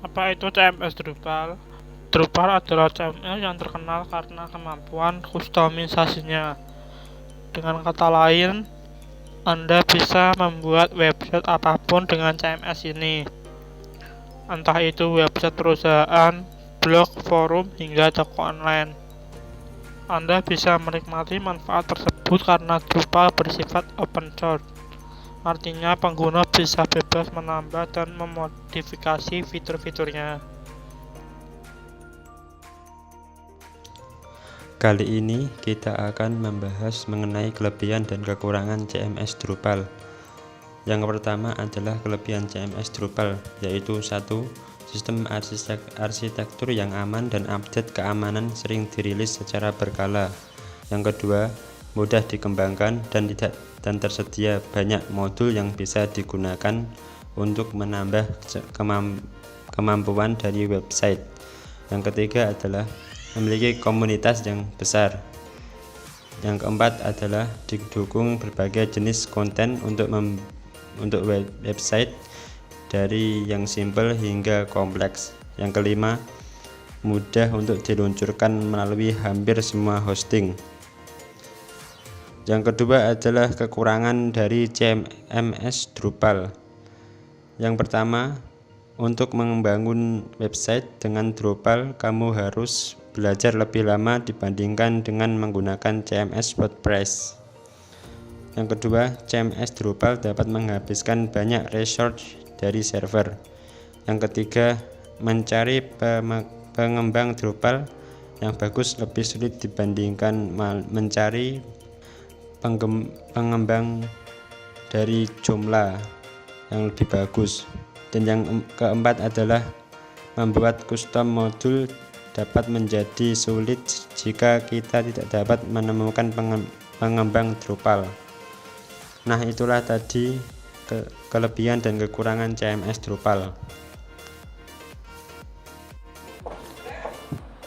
Apa itu CMS Drupal? Drupal adalah CMS yang terkenal karena kemampuan kustomisasinya. Dengan kata lain, Anda bisa membuat website apapun dengan CMS ini. Entah itu website perusahaan, blog, forum, hingga toko online. Anda bisa menikmati manfaat tersebut karena Drupal bersifat open source. Artinya pengguna bisa bebas menambah dan memodifikasi fitur-fiturnya. Kali ini kita akan membahas mengenai kelebihan dan kekurangan CMS Drupal. Yang pertama adalah kelebihan CMS Drupal, yaitu 1. Sistem arsitektur yang aman dan update keamanan sering dirilis secara berkala. Yang kedua, mudah dikembangkan dan tersedia banyak modul yang bisa digunakan untuk menambah kemampuan dari website. Yang ketiga adalah memiliki komunitas yang besar. Yang keempat adalah didukung berbagai jenis konten untuk website, dari yang simple hingga kompleks. Yang kelima, mudah untuk diluncurkan melalui hampir semua hosting. Yang kedua adalah kekurangan dari CMS Drupal. Yang pertama, untuk membangun website dengan Drupal, kamu harus belajar lebih lama dibandingkan dengan menggunakan CMS WordPress. Yang kedua, CMS Drupal dapat menghabiskan banyak resource dari server. Yang ketiga, mencari pengembang Drupal yang bagus lebih sulit dibandingkan mencari pengembang dari Joomla yang lebih bagus. Dan yang keempat adalah membuat custom modul dapat menjadi sulit jika kita tidak dapat menemukan pengembang Drupal. Nah, itulah tadi kelebihan dan kekurangan CMS Drupal.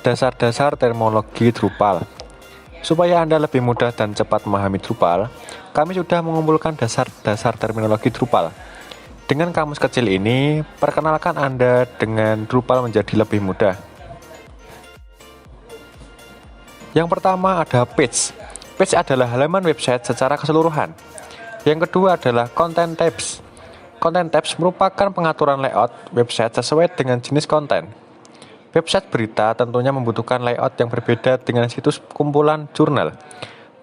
Dasar-dasar terminologi Drupal. Supaya Anda lebih mudah dan cepat memahami Drupal, kami sudah mengumpulkan dasar-dasar terminologi Drupal. Dengan kamus kecil ini, perkenalkan Anda dengan Drupal menjadi lebih mudah. Yang pertama ada page. Page adalah halaman website secara keseluruhan. Yang kedua adalah content types. Content types merupakan pengaturan layout website sesuai dengan jenis konten. Website berita tentunya membutuhkan layout yang berbeda dengan situs kumpulan jurnal.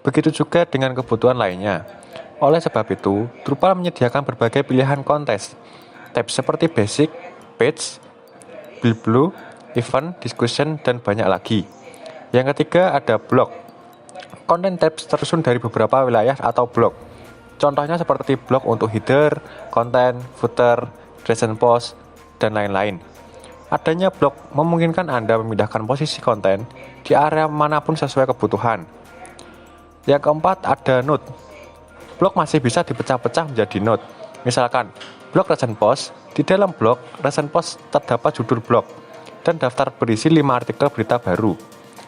Begitu juga dengan kebutuhan lainnya. Oleh sebab itu, Drupal menyediakan berbagai pilihan kontes. Tab seperti basic, page, blue, event, discussion, dan banyak lagi. Yang ketiga ada blog. Content tabs tersusun dari beberapa wilayah atau blok. Contohnya seperti blog untuk header, konten, footer, recent post, dan lain-lain. Adanya blog memungkinkan Anda memindahkan posisi konten di area manapun sesuai kebutuhan. Yang keempat ada node. Blog masih bisa dipecah-pecah menjadi node. Misalkan, blog recent post, di dalam blog recent post terdapat judul blog dan daftar berisi 5 artikel berita baru.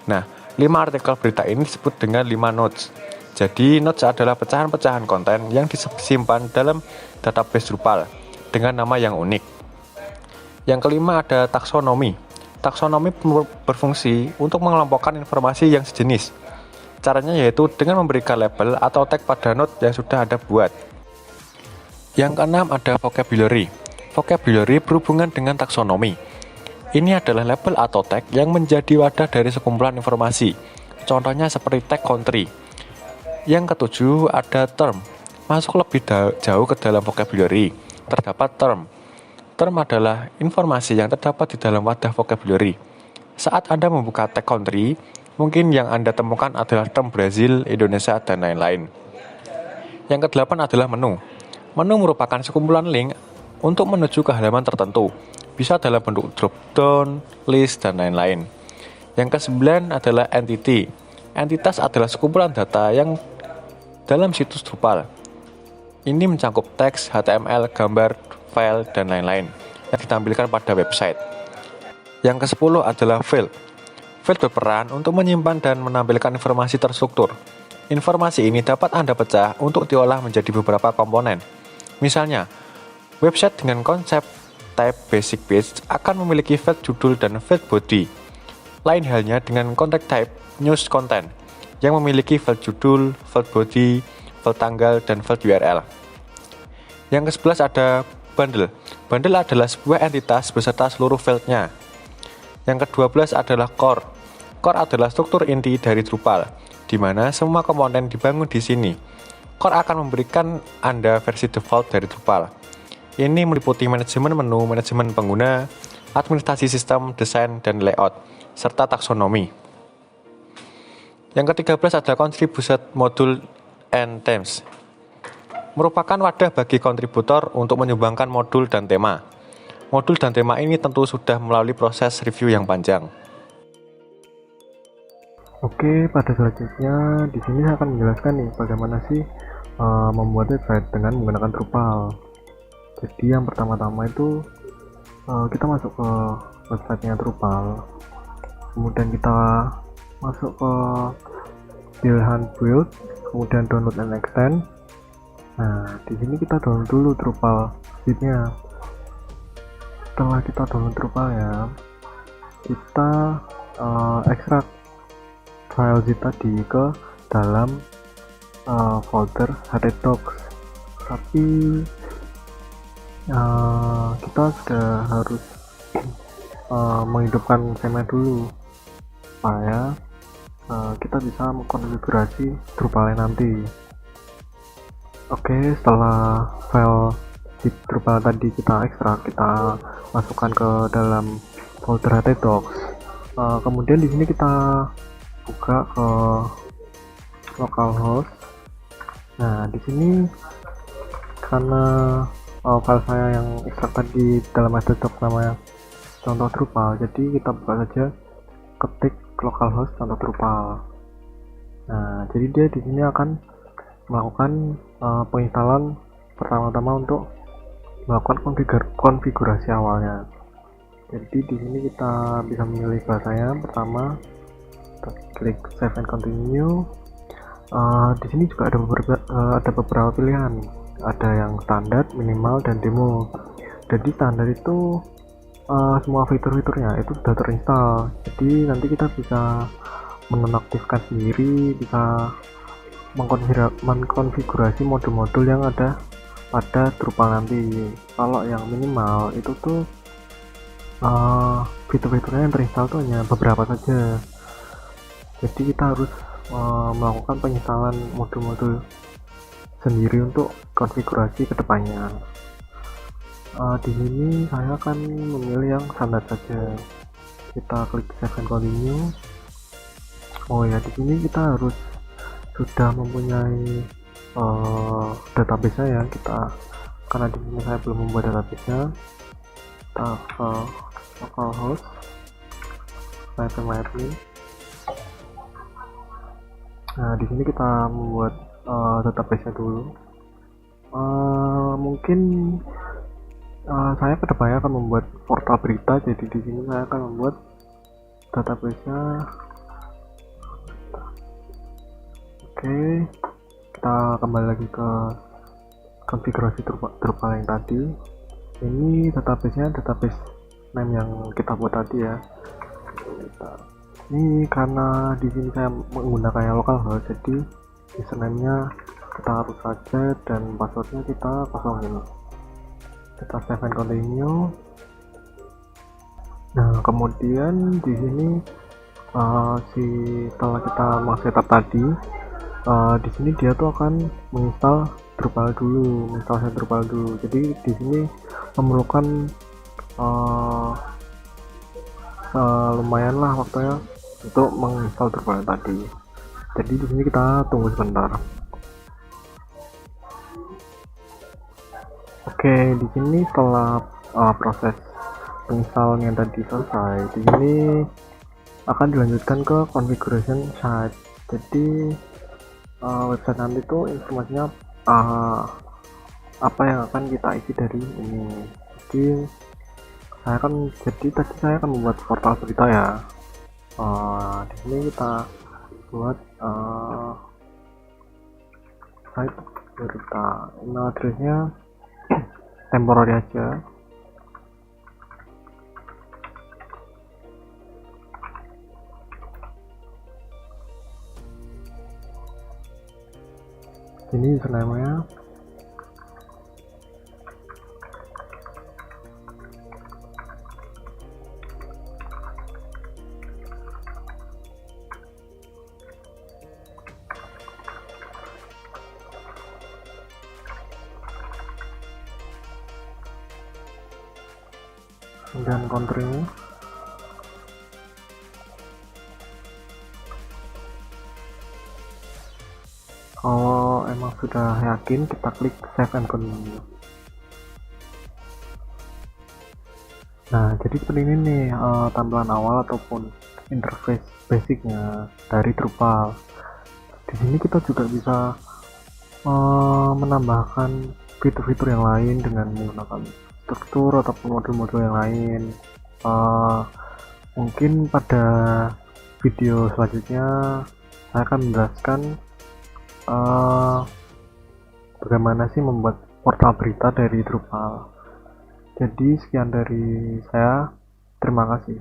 Nah, 5 artikel berita ini disebut dengan 5 nodes. Jadi, nodes adalah pecahan-pecahan konten yang disimpan dalam database Drupal dengan nama yang unik. Yang kelima ada taksonomi. Taksonomi berfungsi untuk mengelompokkan informasi yang sejenis. Caranya yaitu dengan memberikan label atau tag pada node yang sudah Anda buat. Yang keenam ada vocabulary. Vocabulary berhubungan dengan taksonomi. Ini adalah label atau tag yang menjadi wadah dari sekumpulan informasi. Contohnya seperti tag country. Yang ketujuh ada term. Masuk lebih jauh ke dalam vocabulary. Terdapat term. Term adalah informasi yang terdapat di dalam wadah vocabulary. Saat Anda membuka tag country, mungkin yang Anda temukan adalah term Brazil, Indonesia, dan lain-lain. Yang kedelapan adalah menu. Menu merupakan sekumpulan link untuk menuju ke halaman tertentu. Bisa dalam bentuk drop-down, list, dan lain-lain. Yang kesembilan adalah entity. Entitas adalah sekumpulan data yang dalam situs Drupal. Ini mencakup teks, HTML, gambar, file, dan lain-lain yang ditampilkan pada website. Yang ke-10 adalah field. Field berperan untuk menyimpan dan menampilkan informasi terstruktur. Informasi ini dapat Anda pecah untuk diolah menjadi beberapa komponen. Misalnya, website dengan konsep type basic page akan memiliki field judul dan field body. Lain halnya dengan content type news content yang memiliki field judul, field body, field tanggal, dan field URL. Yang ke-11 ada bundle. Bundle adalah sebuah entitas beserta seluruh fieldnya. Yang ke-12 adalah core. Core adalah struktur inti dari Drupal, di mana semua komponen dibangun di sini. Core akan memberikan Anda versi default dari Drupal. Ini meliputi manajemen menu, manajemen pengguna, administrasi sistem, desain, dan layout, serta taksonomi. Yang ke-13 ada contributed module and themes. Merupakan wadah bagi kontributor untuk menyumbangkan modul dan tema. Modul dan tema ini tentu sudah melalui proses review yang panjang. Oke, pada selanjutnya di sini saya akan menjelaskan nih bagaimana sih membuat website dengan menggunakan Drupal. Jadi yang pertama-tama itu kita masuk ke websitenya Drupal, kemudian kita masuk ke pilihan build, kemudian download and extend. Nah, di sini kita download dulu Drupal zip-nya. Setelah kita download Drupal ya, kita ekstrak file zip tadi ke dalam folder htdocs. Tapi kita sudah harus menghidupkan CMake dulu supaya kita bisa mengkonfigurasi Drupal nanti. Oke, setelah file zip Drupal tadi kita ekstrak, kita masukkan ke dalam folder htdocs. Kemudian di sini kita buka ke localhost. Nah, di sini karena file saya yang ekstrak tadi dalam htdocs namanya contoh Drupal, jadi kita buka saja, ketik localhost contoh Drupal. Nah, jadi dia di sini akan melakukan penginstalan pertama-tama untuk melakukan konfigurasi awalnya. Jadi di sini kita bisa memilih bahasanya. Pertama, kita klik save and continue. Di sini juga ada beberapa pilihan. Ada yang standar, minimal, dan demo. Jadi standar itu semua fitur-fiturnya itu sudah terinstall. Jadi nanti kita bisa menonaktifkan sendiri, bisa mengkonfigurasi modul-modul yang ada pada Drupal nanti. Kalau yang minimal itu tuh fitur-fiturnya yang terinstall tuh hanya beberapa saja. Jadi kita harus melakukan penginstalan modul-modul sendiri untuk konfigurasi kedepannya. Di sini saya akan memilih yang standar saja. Kita klik save and continue. Oh ya, di sini kita harus sudah mempunyai database ya. Kita karena di sini saya belum membuat database-nya, kita ke localhost, saya ke admin. Nah, di sini kita membuat database-nya dulu. Mungkin saya kedepannya akan membuat portal berita, jadi di sini saya akan membuat database-nya. Oke, kita kembali lagi ke konfigurasi Drupal yang tadi. Ini database-nya database name yang kita buat tadi ya. Ini karena di sini saya menggunakan localhost, jadi username-nya kita harus saja dan passwordnya kita kosongin. Kita save and continue. Nah, kemudian di sini setelah kita setup tadi, di sini dia tuh akan menginstal Drupal dulu, Jadi di sini memerlukan lumayan lah waktunya untuk menginstal Drupal tadi. Jadi di sini kita tunggu sebentar. Oke, di sini setelah proses penginstalan yang tadi selesai, di sini akan dilanjutkan ke configuration site. Jadi website nanti tuh informasinya apa yang akan kita isi dari ini. Jadi tadi saya akan membuat portal berita ya. Di sini kita buat site berita. Email addressnya temporary aja. Ini username-nya. Kemudian country-nya. Kalau emang sudah yakin, kita klik save and continue. Nah, jadi seperti ini nih tampilan awal ataupun interface basicnya dari Drupal. Di sini kita juga bisa menambahkan fitur-fitur yang lain dengan menggunakan struktur ataupun modul-modul yang lain. Mungkin pada video selanjutnya saya akan menjelaskan bagaimana sih membuat portal berita dari Drupal. Jadi sekian dari saya, terima kasih.